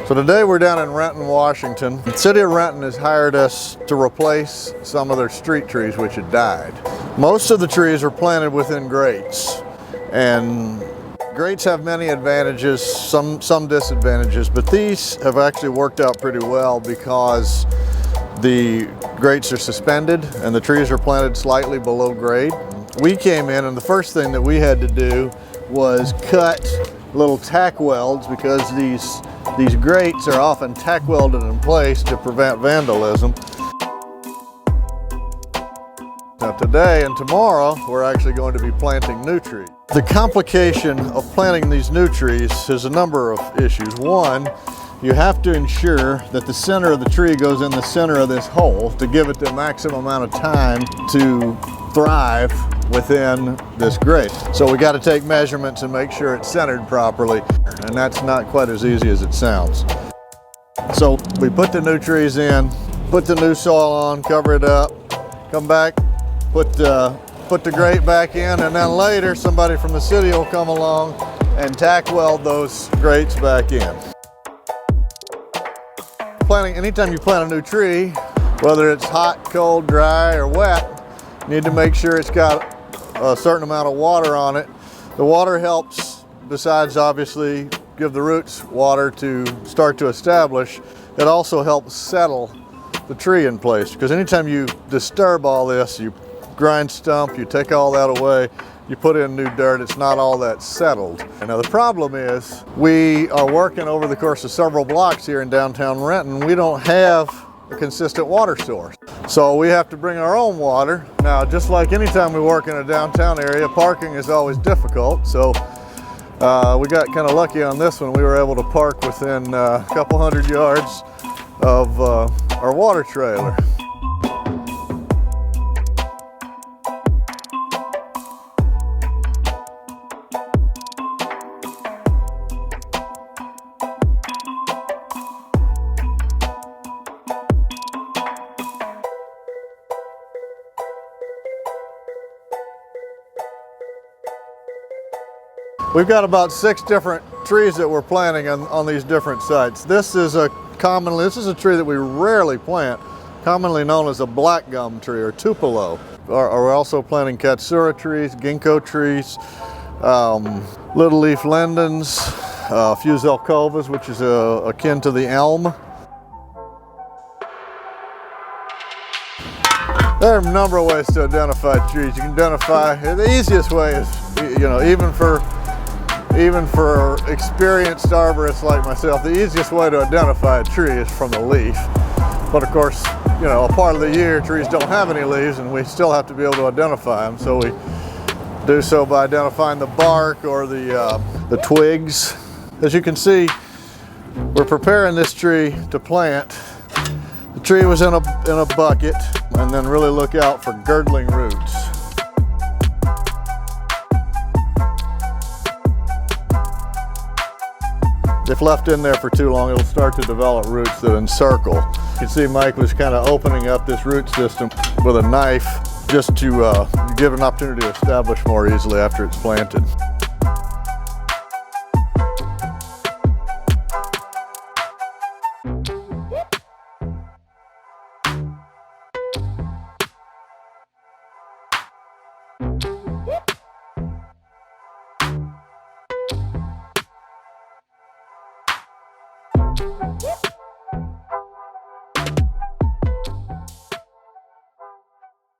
So today we're down in Renton, Washington. The city of Renton has hired us to replace some of their street trees which had died. Most of the trees are planted within grates, and grates have many advantages, some disadvantages, but these have actually worked out pretty well because the grates are suspended and the trees are planted slightly below grade. We came in and the first thing that we had to do was cut little tack welds, because these grates are often tack welded in place to prevent vandalism. Now today and tomorrow we're actually going to be planting new trees. The complication of planting these new trees is a number of issues. One, you have to ensure that the center of the tree goes in the center of this hole to give it the maximum amount of time to thrive within this grate. So we got to take measurements and make sure it's centered properly, and that's not quite as easy as it sounds. So we put the new trees in, put the new soil on, cover it up, come back, put the grate back in, and then later somebody from the city will come along and tack weld those grates back in. Anytime you plant a new tree, whether it's hot, cold, dry, or wet, you need to make sure it's got a certain amount of water on it. The water helps, besides obviously give the roots water to start to establish, it also helps settle the tree in place, because anytime you disturb all this, you grind stump, you take all that away, you put in new dirt, it's not all that settled. Now the problem is, we are working over the course of several blocks here in downtown Renton. We don't have a consistent water source, so we have to bring our own water. Now, just like anytime we work in a downtown area, parking is always difficult, so we got kind of lucky on this one. We were able to park within a couple hundred yards of our water trailer. We've got about 6 different trees that we're planting on these different sites. This is a tree that we rarely plant, commonly known as a black gum tree, or Tupelo. We're also planting Katsura trees, Ginko trees, little leaf Lindens, a few Zelkovas, which is akin to the elm. There are a number of ways to identify trees. You can identify, the easiest way is, even for experienced arborists like myself, the easiest way to identify a tree is from the leaf. But of course, a part of the year trees don't have any leaves, and we still have to be able to identify them. So we do so by identifying the bark or the twigs. As you can see, we're preparing this tree to plant. The tree was in a bucket, and then really look out for girdling roots. If left in there for too long, it'll start to develop roots that encircle. You can see Mike was kind of opening up this root system with a knife just to give it an opportunity to establish more easily after it's planted.